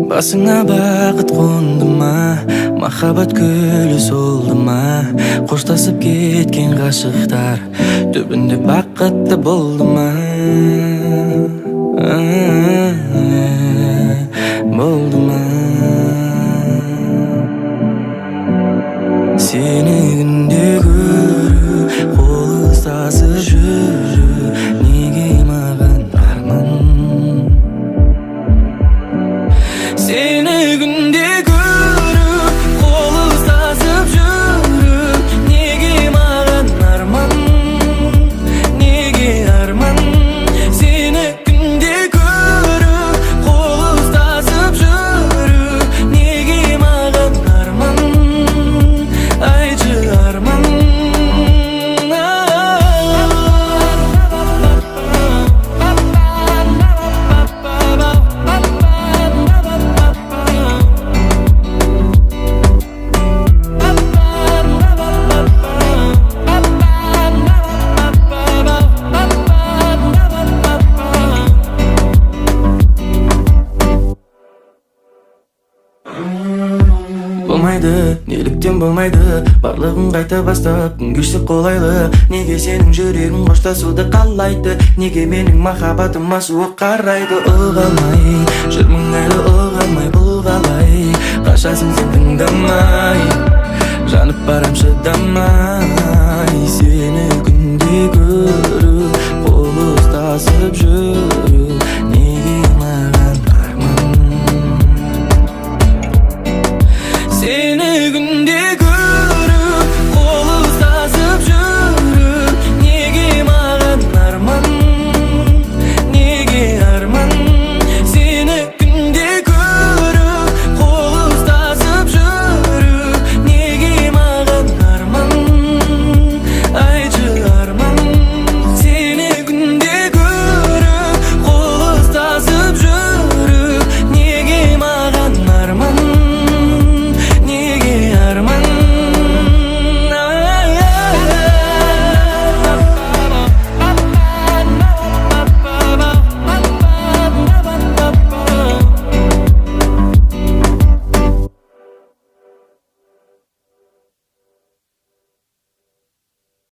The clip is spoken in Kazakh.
Басыңа бақыт қонды ма, махаббат гүлі солды ма? Қоштасып кеткен ғашықтар түбінде бақытты болды ма? Болды ма? Сені күнде көру, қол ұстасып жүру, неге маған арман? Seni günde görüp kol ıslasıp yürüp nege mağan arman, nege arman. Seni günde görüp kol ıslasıp yürüp nege mağan arman, aycı arman. Болмайды, неліктен болмайды, барлығын қайта бастап күн кештік қолайлы. Неге сенің жүрегің қоштасуды қалайды, неге менің махаббатыма суық қарайды? Ұғалмай, жүрмін әлі ұғалмай, бұл қалай? Қашасың сен тыңдамай, жанып барам шыдамай. Сені күнде көріп, қол ұстасып жүр